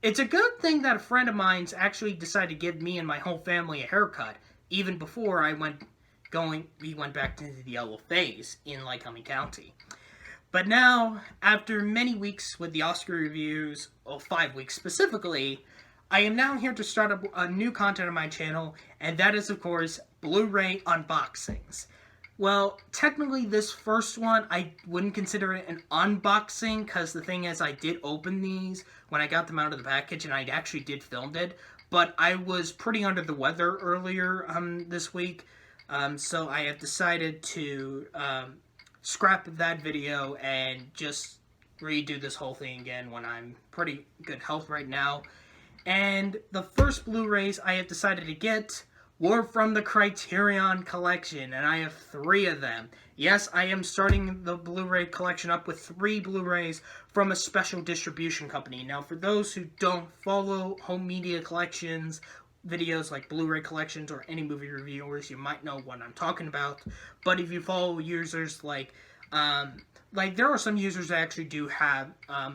It's a good thing that a friend of mine's actually decided to give me and my whole family a haircut, even before we went back to the yellow phase in Lycoming County. But now, after many weeks with the Oscar reviews, 5 weeks specifically, I am now here to start a new content on my channel, and that is, of course, Blu-ray unboxings. Well, technically this first one, I wouldn't consider it an unboxing, because the thing is, I did open these when I got them out of the package, and I actually did film it, but I was pretty under the weather earlier this week, so I have decided to scrap that video and just redo this whole thing again when I'm pretty good health right now. And the first Blu-rays I have decided to get were from the Criterion Collection, and I have 3 of them. Yes, I am starting the Blu-ray collection up with 3 Blu-rays from a special distribution company. Now, for those who don't follow home media collections, videos like Blu-ray collections or any movie reviewers, you might know what I'm talking about. But if you follow users like there are some users that actually do have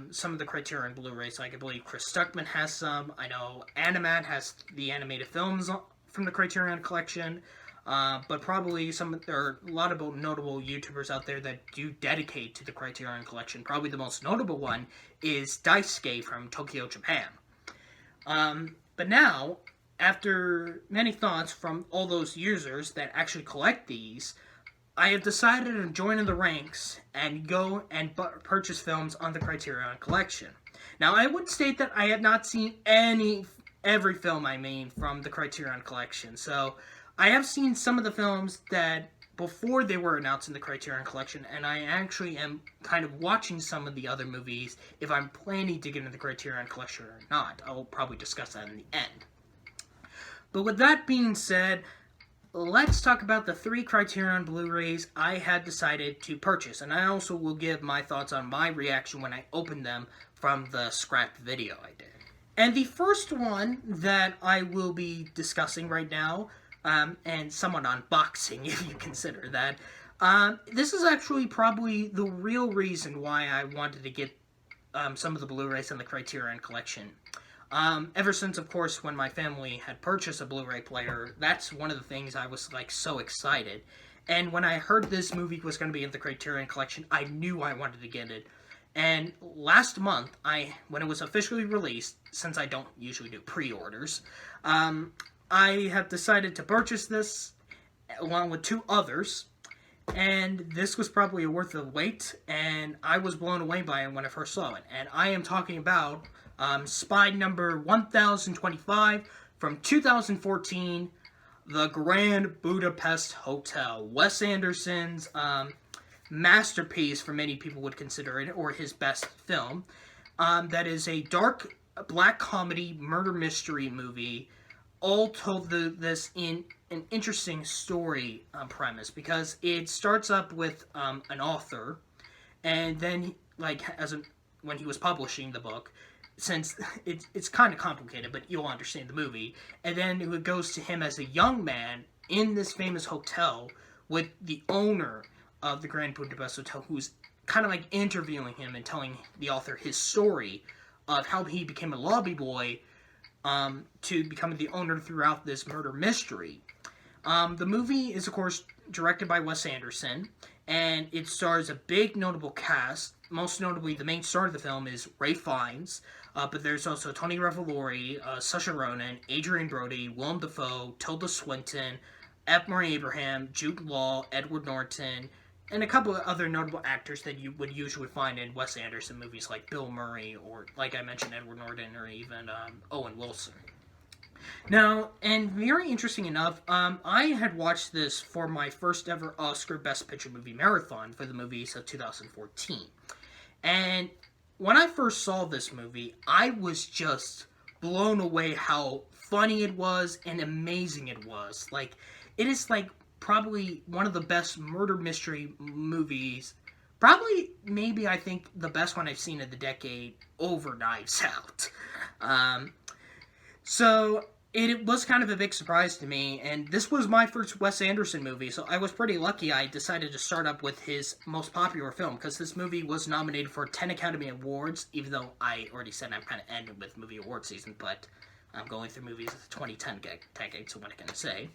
some of the Criterion Blu-rays. Like I believe Chris Stuckman has some. I know Animat has the animated films from the Criterion Collection. But probably there are a lot of notable YouTubers out there that do dedicate to the Criterion Collection. Probably the most notable one is Daisuke from Tokyo, Japan. But now, after many thoughts from all those users that actually collect these, I have decided to join in the ranks and go and purchase films on the Criterion Collection. Now, I would state that I have not seen every film I mean from the Criterion Collection. So, I have seen some of the films that before they were announced in the Criterion Collection, and I actually am kind of watching some of the other movies if I'm planning to get into the Criterion Collection or not. I will probably discuss that in the end. But with that being said, let's talk about the 3 Criterion Blu-rays I had decided to purchase, and I also will give my thoughts on my reaction when I opened them from the scrapped video I did. And the first one that I will be discussing right now, and somewhat unboxing if you consider that, this is actually probably the real reason why I wanted to get some of the Blu-rays in the Criterion Collection. Ever since, of course, when my family had purchased a Blu-ray player, that's one of the things I was, so excited. And when I heard this movie was going to be in the Criterion Collection, I knew I wanted to get it. And last month, when it was officially released, since I don't usually do pre-orders, I have decided to purchase this along with 2 others. And this was probably worth the wait, and I was blown away by it when I first saw it. And I am talking about Spy number 1025 from 2014, The Grand Budapest Hotel. Wes Anderson's masterpiece, for many people would consider it, or his best film. That is a dark black comedy murder mystery movie, all told this in an interesting story premise, because it starts up with an author, and then when he was publishing the book, since it's kind of complicated, but you'll understand the movie, and then it goes to him as a young man in this famous hotel with the owner of the Grand Budapest Hotel, who's kind of interviewing him and telling the author his story of how he became a lobby boy to become the owner throughout this murder mystery. The movie is, of course, directed by Wes Anderson, and it stars a big notable cast. Most notably, the main star of the film is Ralph Fiennes, but there's also Tony Revolori, Saoirse Ronan, Adrian Brody, Willem Dafoe, Tilda Swinton, F. Murray Abraham, Jude Law, Edward Norton, and a couple of other notable actors that you would usually find in Wes Anderson movies like Bill Murray, or, like I mentioned, Edward Norton, or even Owen Wilson. Now, and very interesting enough, I had watched this for my first ever Oscar Best Picture Movie Marathon for the movies of 2014. And when I first saw this movie, I was just blown away how funny it was and amazing it was. It is probably one of the best murder mystery movies. Probably, maybe, I think, the best one I've seen in the decade over Knives Out. So, It was kind of a big surprise to me, and this was my first Wes Anderson movie, so I was pretty lucky I decided to start up with his most popular film, because this movie was nominated for 10 Academy Awards, even though I already said I'm kind of ending with movie award season, but I'm going through movies of the 2010 decade, so what can I say?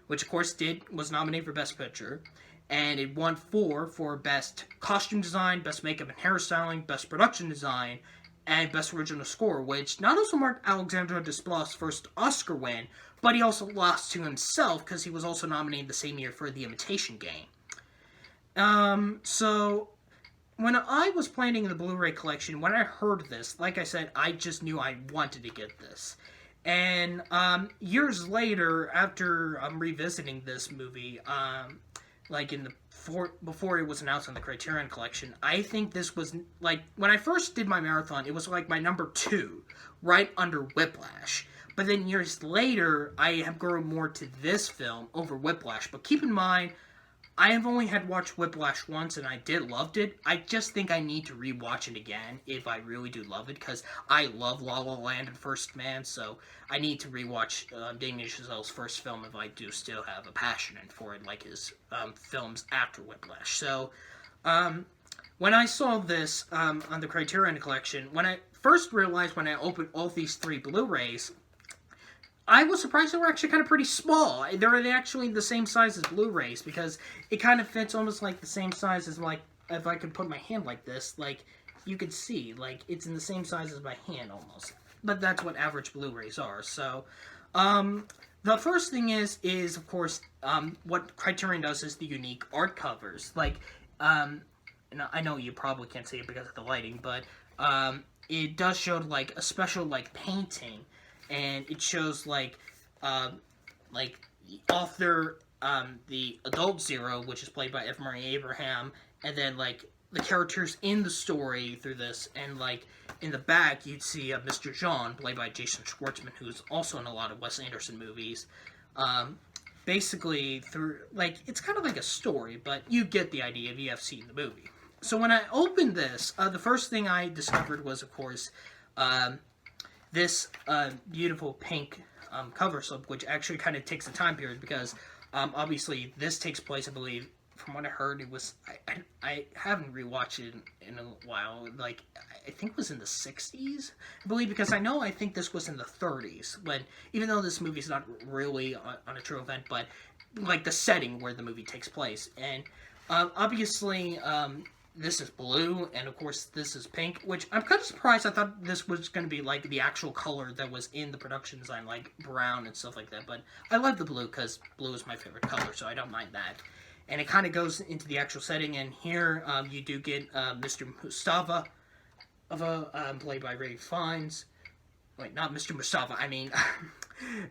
Which, of course, was nominated for Best Picture, and it won 4 for Best Costume Design, Best Makeup and Hairstyling, Best Production Design, and Best Original Score, which not also marked Alexandre Desplat's first Oscar win, but he also lost to himself because he was also nominated the same year for The Imitation Game. So when I was planning the Blu-ray collection, when I heard this, like I said, I just knew I wanted to get this. And years later, after revisiting this movie, like in the before it was announced on the Criterion Collection, I think this was, like, when I first did my marathon, it was like my number 2, right under Whiplash. But then years later, I have grown more to this film over Whiplash. But keep in mind, I have only had watched Whiplash once, and I did loved it. I just think I need to rewatch it again if I really do love it, because I love La La Land and First Man, so I need to rewatch Damien Chazelle's first film if I do still have a passion for it, like his films after Whiplash. So, when I saw this on the Criterion Collection, when I first realized when I opened all these 3 Blu-rays, I was surprised they were actually kind of pretty small. They're actually the same size as Blu-rays, because it kind of fits almost like the same size as, like, if I could put my hand like this, like, you could see, like, it's in the same size as my hand almost. But that's what average Blu-rays are. So, the first thing is of course, what Criterion does is the unique art covers. Like, and I know you probably can't see it because of the lighting, but, it does show, like, a special, like, painting. And it shows, like the author, the adult Zero, which is played by F. Murray Abraham, and then, like, the characters in the story through this, and, like, in the back, you'd see Mr. Jean, played by Jason Schwartzman, who's also in a lot of Wes Anderson movies. Basically, through, like, it's kind of like a story, but you get the idea if you have seen the movie. So when I opened this, the first thing I discovered was, of course, this beautiful pink cover slip, which actually kind of takes a time period, because obviously this takes place, I believe, from what I heard, it was, I haven't rewatched it in a while, like, I think it was in the 60s, I believe, because I think this was in the 30s, when, even though this movie's not really on a true event, but, like, the setting where the movie takes place, and obviously, this is blue, and of course this is pink, which I'm kind of surprised. I thought this was going to be, like, the actual color that was in the production design, like brown and stuff like that, but I love the blue because blue is my favorite color, so I don't mind that. And it kind of goes into the actual setting, and here you do get Mr. Mustafa, played by Ray Fiennes. Wait, not Mr. Mustafa, I mean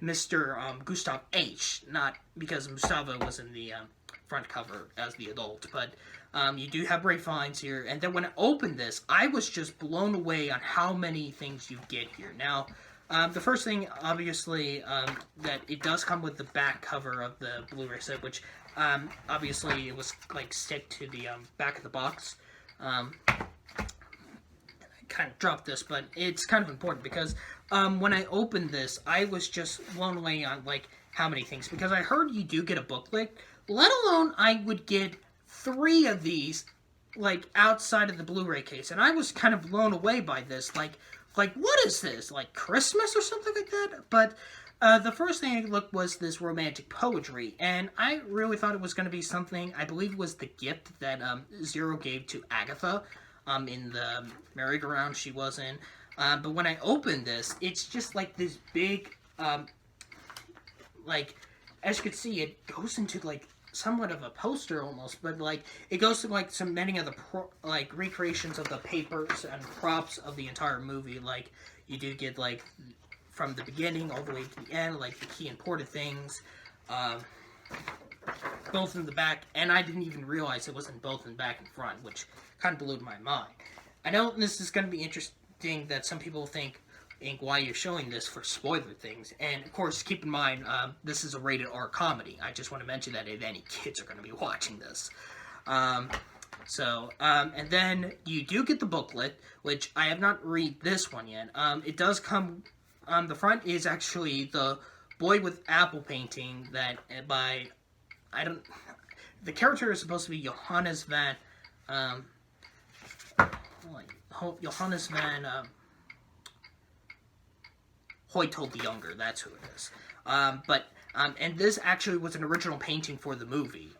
Mr. Gustav H., not because Mustafa was in the front cover as the adult, but you do have Ray Fiennes here, and then when I opened this, I was just blown away on how many things you get here. Now, the first thing, obviously, that it does come with the back cover of the Blu-ray set, which, obviously, it was, like, stick to the back of the box. I kind of dropped this, but it's kind of important, because when I opened this, I was just blown away on, like, how many things, because I heard you do get a booklet, let alone I would get 3 of these, like, outside of the Blu-ray case, and I was kind of blown away by this, like, what is this, like, Christmas or something like that? But, the first thing I looked was this romantic poetry, and I really thought it was going to be something, I believe it was the gift that, Zero gave to Agatha, in the merry-go-round she was in, but when I opened this, it's just, like, this big, like, as you can see, it goes into, like, somewhat of a poster almost, but, like, it goes to, like, so many of the recreations of the papers and props of the entire movie. Like, you do get, like, from the beginning all the way to the end, like, the key important things, both in the back, and I didn't even realize it wasn't both in the back and front, which kind of blew my mind. I know this is going to be interesting that some people think why you're showing this for spoiler things, and of course keep in mind this is a rated R comedy. I just want to mention that if any kids are going to be watching this. And then you do get the booklet, which I have not read this one yet. It does come, the front is actually the boy with apple painting that by the character is supposed to be Johannes van Johannes van Hoytold the Younger. That's who it is. And this actually was an original painting for the movie.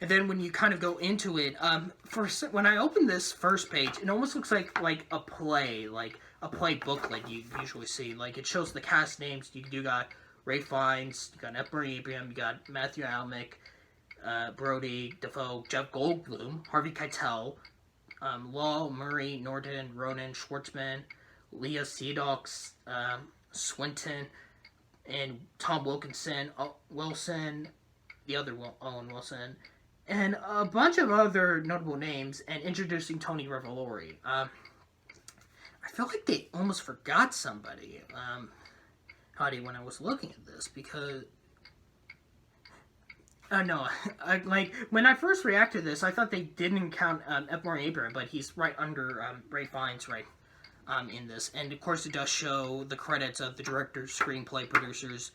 And then when you kind of go into it, when I opened this first page, it almost looks like a play booklet you usually see. Like, it shows the cast names. You got Ray Fiennes, you got Edmund Abraham, you got Matthew Almec, Brody, Defoe, Jeff Goldblum, Harvey Keitel, Law, Murray, Norton, Ronan, Schwartzman, Leah Seydoux, Swinton, and Tom Wilkinson, Wilson, the other Owen Wilson, and a bunch of other notable names, and introducing Tony Revolori. I feel like they almost forgot somebody, Howdy, when I was looking at this, because... no, when I first reacted to this, I thought they didn't count Edmund Abraham, but he's right under Ray Fiennes, right, in this. And, of course, it does show the credits of the directors, screenplay producers,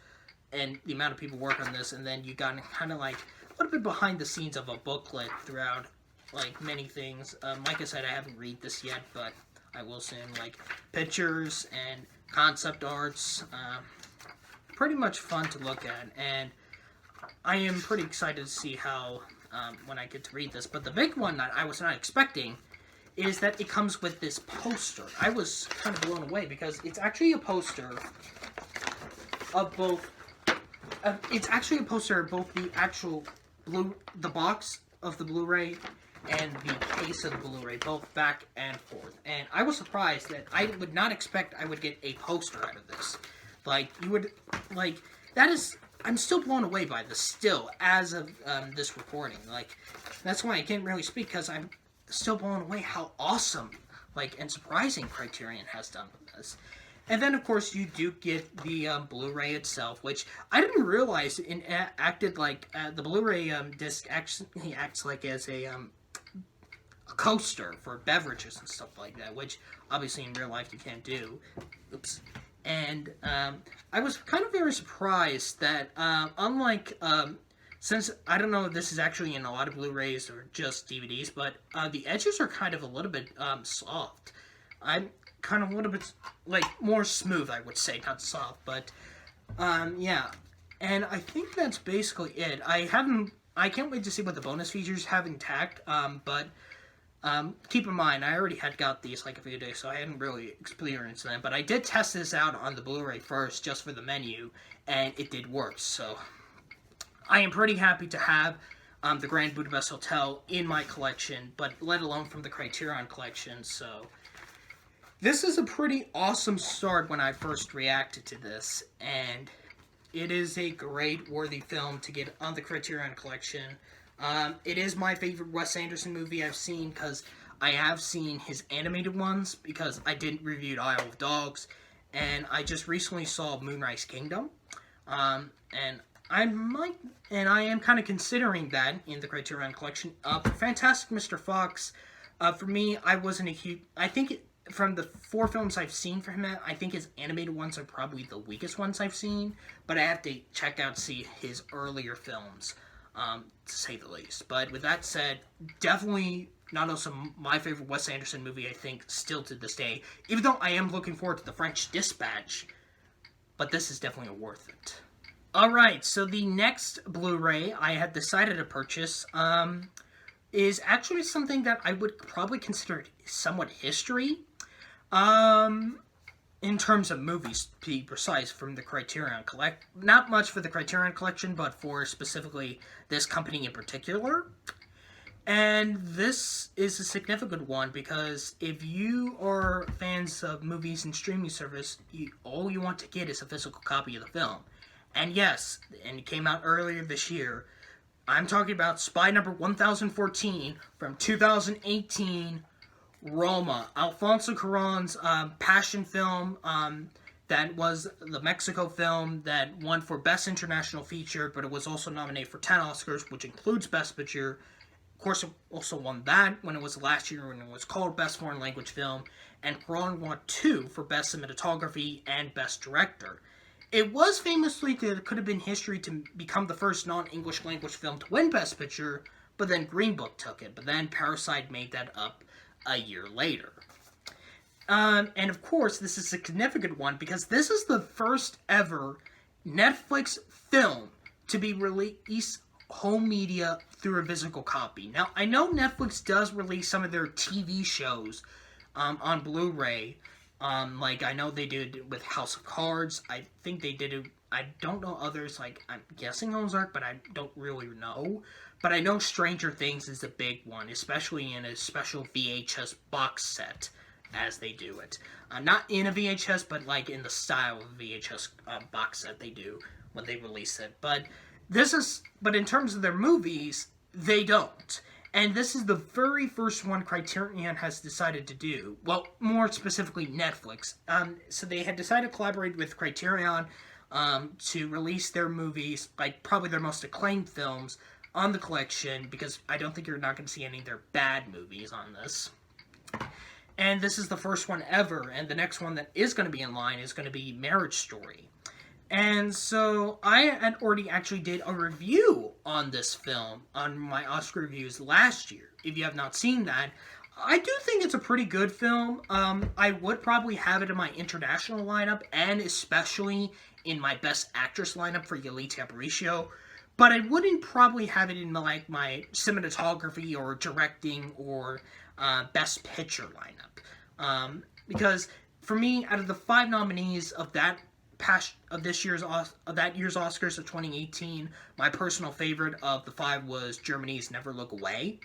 and the amount of people work on this, and then you got kind of like a little bit behind the scenes of a booklet throughout, like, many things. Like I said, I haven't read this yet, but I will soon. Like, pictures and concept arts, pretty much fun to look at, and I am pretty excited to see how, when I get to read this. But the big one that I was not expecting is that it comes with this poster. I was kind of blown away because it's actually a poster of both. It's actually a poster of both the actual the box of the Blu-ray and the case of the Blu-ray, both back and forth. And I was surprised that I would not expect I would get a poster out of this. Like, you would, like, that is, I'm still blown away by this still, as of this recording. Like, that's why I can't really speak, because I'm still blown away how awesome, like, and surprising Criterion has done with this. And then, of course, you do get the Blu-ray itself, which I didn't realize acted like, the Blu-ray disc actually acts like as a coaster for beverages and stuff like that, which obviously in real life you can't do. Oops. And I was kind of very surprised that, unlike, since I don't know if this is actually in a lot of Blu-rays or just DVDs, but the edges are kind of a little bit soft. I'm kind of a little bit, like, more smooth, I would say, not soft, but, yeah. And I think that's basically it. I can't wait to see what the bonus features have intact, but keep in mind, I already had got these like a few days, so I hadn't really experienced them, but I did test this out on the Blu-ray first, just for the menu, and it did work, so I am pretty happy to have the Grand Budapest Hotel in my collection, but let alone from the Criterion Collection, so this is a pretty awesome start when I first reacted to this, and it is a great, worthy film to get on the Criterion Collection. It is my favorite Wes Anderson movie I've seen, because I have seen his animated ones, because I didn't review Isle of Dogs, and I just recently saw Moonrise Kingdom, and I am kind of considering that in the Criterion Collection. Fantastic Mr. Fox, for me, I wasn't a huge, from the 4 films I've seen from him, I think his animated ones are probably the weakest ones I've seen, but I have to check out, see his earlier films, to say the least. But with that said, definitely not also my favorite Wes Anderson movie, I think, still to this day, even though I am looking forward to The French Dispatch, but this is definitely worth it. Alright, so the next Blu-ray I had decided to purchase, is actually something that I would probably consider somewhat history, in terms of movies, to be precise, from the Criterion Collection. Not much for the Criterion Collection, but for specifically this company in particular. And this is a significant one, because if you are fans of movies and streaming service, all you want to get is a physical copy of the film. And yes, and it came out earlier this year, I'm talking about Spy Number 1014 from 2018, Roma, Alfonso Cuarón's passion film, that was the Mexico film that won for Best International Feature, but it was also nominated for 10 Oscars, which includes Best Picture. Of course, it also won that when it was last year, when it was called Best Foreign Language Film, and Cuarón won 2 for Best Cinematography and Best Director. It was famously could have been history to become the first non-English language film to win Best Picture, but then Green Book took it. But then Parasite made that up a year later. And of course, this is a significant one because this is the first ever Netflix film to be released home media through a physical copy. Now, I know Netflix does release some of their TV shows on Blu-ray. Like, I know they did it with House of Cards. I think they did it. I don't know others. Like, I'm guessing Ozark, but I don't really know. But I know Stranger Things is a big one, especially in a special VHS box set as they do it. Not in a VHS, but like in the style of VHS box set they do when they release it. But in terms of their movies, they don't. And this is the very first one Criterion has decided to do. Well, more specifically, Netflix. So they had decided to collaborate with Criterion to release their movies, like probably their most acclaimed films, on the collection, because I don't think you're not going to see any of their bad movies on this. And this is the first one ever, and the next one that is going to be in line is going to be Marriage Story. And so I had already actually did a review on this film on my Oscar reviews last year. If you have not seen that, I do think it's a pretty good film. I would probably have it in my international lineup, and especially in my Best Actress lineup for Yalitza Aparicio. But I wouldn't probably have it in my cinematography or directing or Best Picture lineup, because for me, out of the 5 nominees of that year's Oscars of 2018, my personal favorite of the 5 was Germany's Never Look Away,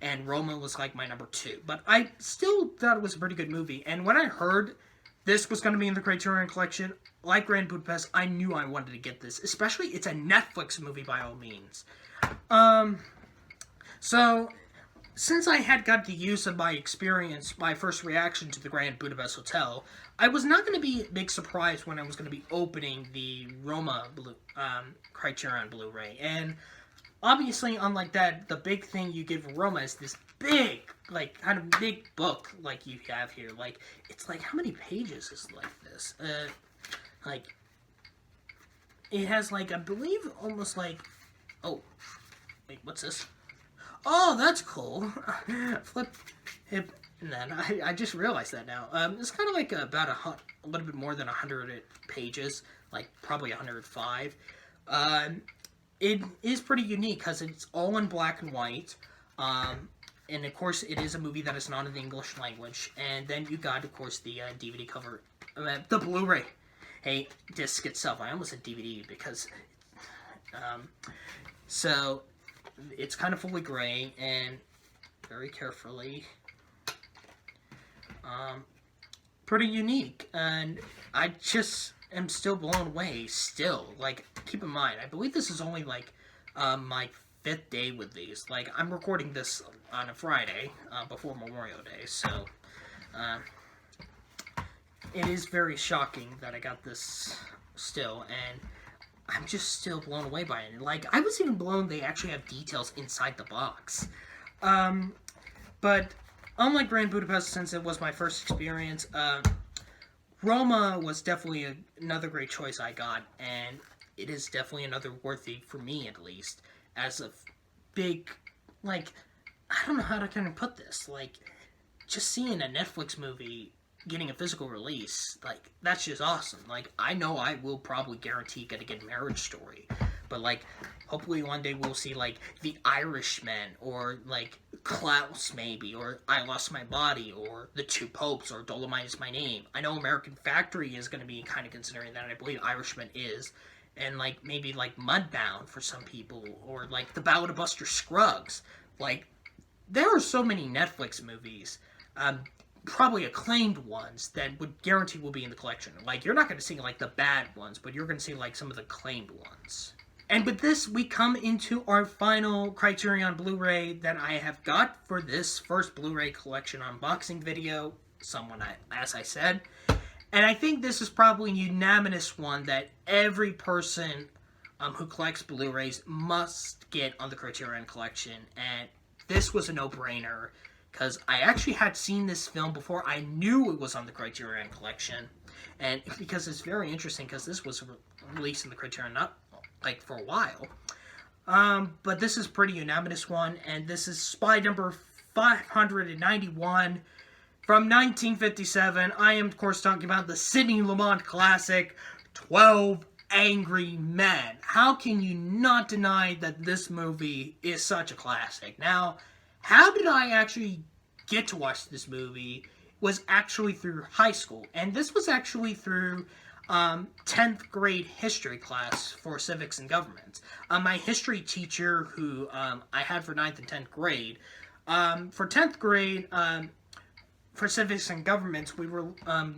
and Roma was like my number 2. But I still thought it was a pretty good movie, and when I heard this was going to be in the Criterion Collection, like Grand Budapest, I knew I wanted to get this. Especially, it's a Netflix movie by all means. So, since I had got the use of my experience, my first reaction to the Grand Budapest Hotel, I was not going to be a big surprise when I was going to be opening the Roma Criterion Blu-ray. And obviously, unlike that, the big thing you get for Roma is this big, like, kind of big book like you have here. Like, it's like, how many pages is like this? Like, it has, like, I believe almost like, oh, wait, what's this? Oh, that's cool. Flip, hip, and then I just realized that now. It's kind of like about a little bit more than 100 pages, like probably 105. It is pretty unique because it's all in black and white. And of course, it is a movie that is not in the English language. And then you got, of course, the DVD cover, the Blu-ray. Hey, disc itself. I almost said DVD because, so it's kind of fully gray and very carefully, pretty unique. And I just am still blown away. Still, like, keep in mind, I believe this is only like my 5th day with these. Like, I'm recording this on a Friday before Memorial Day, so. It is very shocking that I got this still, and I'm just still blown away by it. Like, I was even blown they actually have details inside the box. But unlike Grand Budapest, since it was my first experience, Roma was definitely another great choice I got, and it is definitely another worthy, for me at least, as a big, like, I don't know how to kind of put this, like, just seeing a Netflix movie getting a physical release, like, that's just awesome. Like, I know I will probably guarantee gonna get Marriage Story, but, like, hopefully one day we'll see, like, The Irishman, or, like, Klaus, maybe, or I Lost My Body, or The Two Popes, or Dolomite Is My Name. I know American Factory is gonna be kind of considering that, and I believe Irishman is, and, like, maybe, like, Mudbound for some people, or, like, The Ballad of Buster Scruggs. Like, there are so many Netflix movies, probably acclaimed ones that would guarantee will be in the collection. Like, you're not going to see, like, the bad ones, but you're going to see, like, some of the acclaimed ones. And with this, we come into our final Criterion Blu-ray that I have got for this first Blu-ray collection unboxing video, as I said. And I think this is probably a unanimous one that every person who collects Blu-rays must get on the Criterion Collection. And this was a no-brainer because I actually had seen this film before I knew it was on the Criterion Collection, and because it's very interesting because this was released in the Criterion not like for a while. But this is a pretty unanimous one, and this is Spy number 591 from 1957. I am, of course, talking about the Sidney Lumet classic, 12 Angry Men. How can you not deny that this movie is such a classic? Now, how did I actually get to watch this movie was actually through high school, and this was actually through 10th grade history class for civics and government. My history teacher, who I had for 9th and 10th grade, for 10th grade, for civics and governments, we were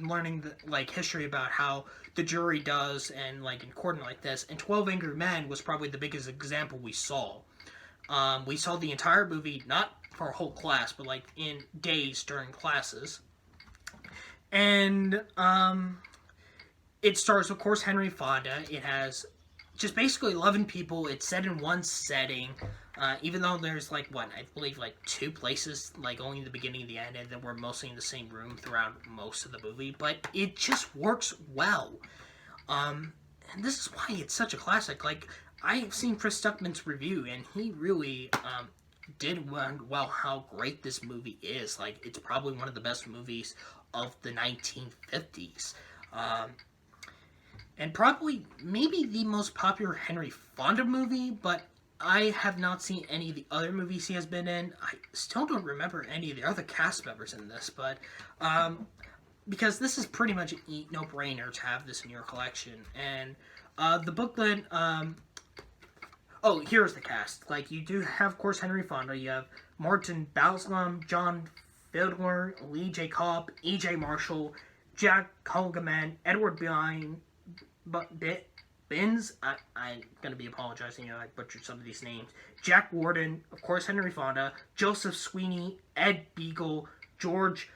learning history about how the jury does and in court and like this. And 12 Angry Men was probably the biggest example we saw. We saw the entire movie, not for a whole class, but in days during classes. And it stars, of course, Henry Fonda. It has just basically 11 people. It's set in one setting. Even though there's I believe 2 places, only in the beginning and the end, and then we're mostly in the same room throughout most of the movie, but it just works well. And this is why it's such a classic. I've seen Chris Stuckman's review, and he really did well how great this movie is. It's probably one of the best movies of the 1950s. And probably, maybe the most popular Henry Fonda movie, but I have not seen any of the other movies he has been in. I still don't remember any of the other cast members in this, but because this is pretty much a no-brainer to have this in your collection. And the booklet, oh, here's the cast. You do have, of course, Henry Fonda. You have Martin Balsam, John Fiedler, Lee J. Cobb, E.J. Marshall, Jack Hogaman, Edward Binns, I'm going to be apologizing, I butchered some of these names. Jack Warden, of course, Henry Fonda, Joseph Sweeney, Ed Beagle, George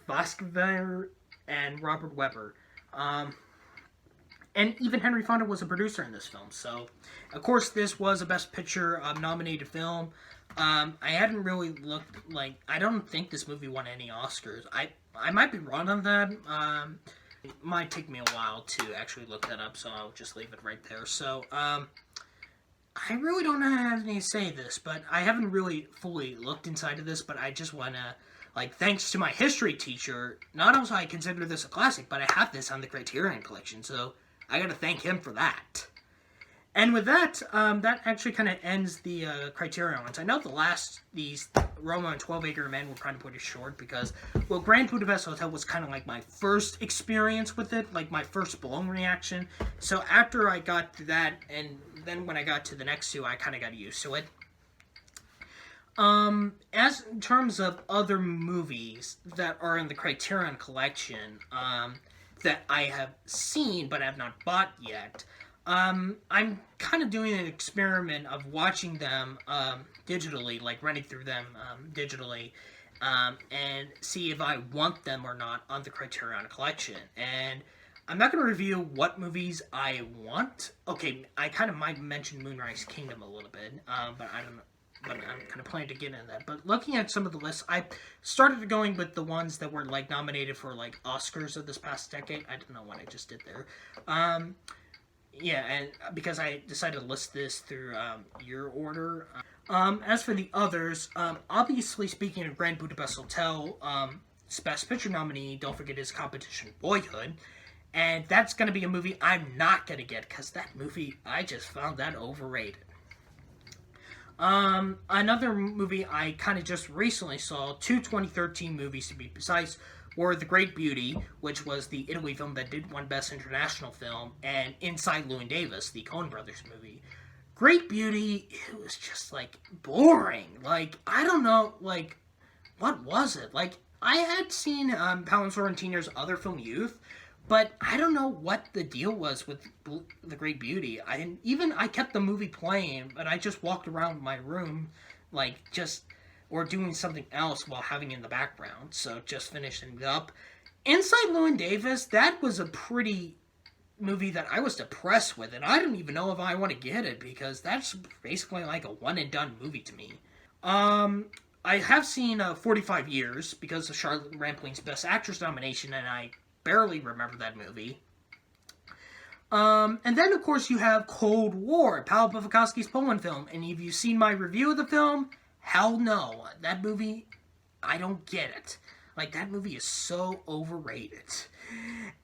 Vasquez, and Robert Webber. And even Henry Fonda was a producer in this film. So, of course, this was a Best Picture nominated film. I hadn't really looked, I don't think this movie won any Oscars. I might be wrong on that. It might take me a while to actually look that up, so I'll just leave it right there. So, I really don't have any to say this, but I haven't really fully looked inside of this, but I just want to, thanks to my history teacher, not only I consider this a classic, but I have this on the Criterion Collection, so I gotta thank him for that. And with that, that actually kind of ends the Criterion ones. I know these Roma and 12 Angry Men were kind of pretty short because, well, Grand Budapest Hotel was kind of my first experience with it, my first blown reaction. So after I got to that, and then when I got to the next 2, I kind of got used to it. As in terms of other movies that are in the Criterion Collection, that I have seen but have not bought yet, I'm kind of doing an experiment of watching them digitally, running through them digitally, and see if I want them or not on the Criterion Collection. And I'm not going to review what movies I want. Okay, I kind of might mention Moonrise Kingdom a little bit, but I don't know. But I'm kind of planning to get into that. But looking at some of the lists, I started going with the ones that were nominated for Oscars of this past decade. I don't know what I just did there. Yeah, and because I decided to list this through year order. As for the others, obviously speaking of Grand Budapest Hotel, Best Picture nominee, don't forget his competition, Boyhood. And that's going to be a movie I'm not going to get, because that movie, I just found that overrated. Another movie I kind of just recently saw, 2 2013 movies to be precise, were The Great Beauty, which was the Italy film that did win Best International Film, and Inside Llewyn Davis, the Coen Brothers movie. Great Beauty, it was just, boring. I don't know, what was it? I had seen Paolo Sorrentino's other film, Youth, but I don't know what the deal was with The Great Beauty. I kept the movie playing, but I just walked around my room, or doing something else while having it in the background. So just finishing it up. Inside Llewyn Davis, that was a pretty movie that I was depressed with, and I don't even know if I want to get it, because that's basically a one and done movie to me. I have seen 45 Years because of Charlotte Rampling's Best Actress nomination, and I barely remember that movie. And then, of course, you have Cold War, Paweł Pawlikowski's Poland film. And if you've seen my review of the film, hell no. That movie, I don't get it. Like, that movie is so overrated.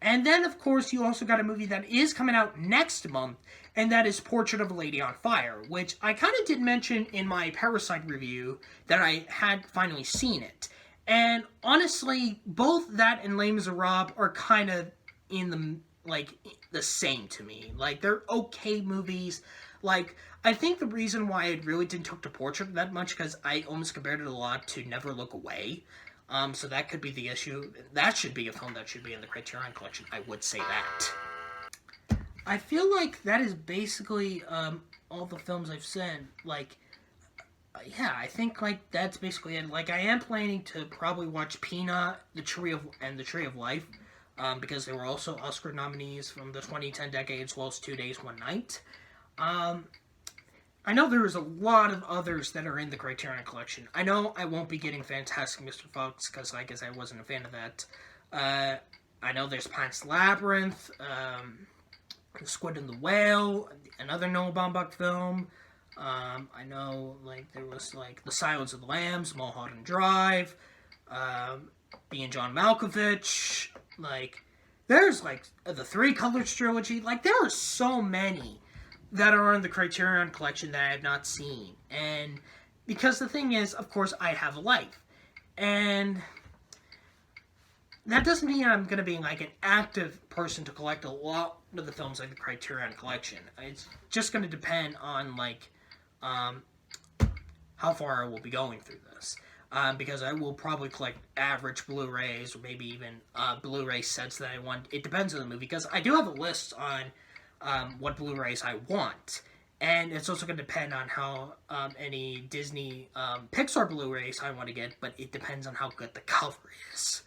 And then, of course, you also got a movie that is coming out next month, and that is Portrait of a Lady on Fire, which I kind of did mention in my Parasite review that I had finally seen it. And honestly, both that and Les Miserables are kind of in the same to me. Like, they're okay movies. Like, I think the reason why I really didn't talk to Portrait that much, because I almost compared it a lot to Never Look Away. So that could be the issue. That should be a film that should be in the Criterion Collection. I would say that. I feel like that is basically all the films I've said. Like, yeah, I think like that's basically it. Like, I am planning to probably watch Pina, The Tree of Life, because they were also Oscar nominees from the 2010 decade, as well as 2 Days, One Night. I know there is a lot of others that are in the Criterion Collection. I know I won't be getting Fantastic Mr. Fox, because I guess I wasn't a fan of that. I know there's Pan's Labyrinth, The Squid and the Whale, another Noah Baumbach film. I know, like, there was, like, The Silence of the Lambs, Mulholland Drive, being John Malkovich, like, there's, like, the Three Colors trilogy. Like, there are so many that are in the Criterion Collection that I have not seen. And because the thing is, of course, I have a life. And that doesn't mean I'm going to be, like, an active person to collect a lot of the films like the Criterion Collection. It's just going to depend on, like, how far I will be going through this. Because I will probably collect average Blu-rays, or maybe even Blu-ray sets that I want. It depends on the movie, because I do have a list on what Blu-rays I want. And it's also going to depend on how any Disney Pixar Blu-rays I want to get, but it depends on how good the cover is.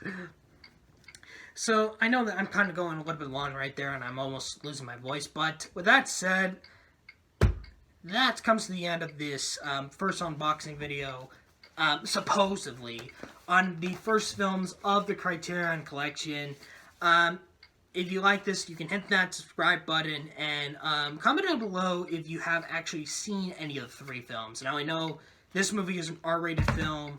So, I know that I'm kind of going a little bit long right there, and I'm almost losing my voice, but with that said, that comes to the end of this first unboxing video, supposedly, on the first films of the Criterion Collection. If you like this, you can hit that subscribe button, and comment down below if you have actually seen any of the three films. Now, I know this movie is an R-rated film.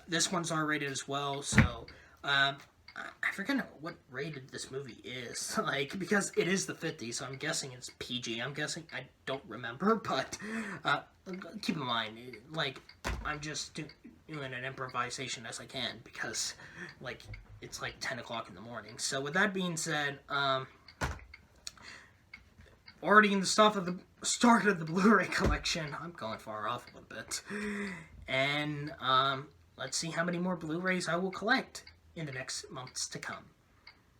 This one's R-rated as well, so I forget what rated this movie is, like, because it is the 50s, so I'm guessing it's PG. I don't remember, but keep in mind, like, I'm just doing an improvisation as I can, because, like, it's like 10 o'clock in the morning. So with that being said, already in the start of the Blu-ray collection. I'm going far off a little bit. And let's see how many more Blu-rays I will collect in the next months to come.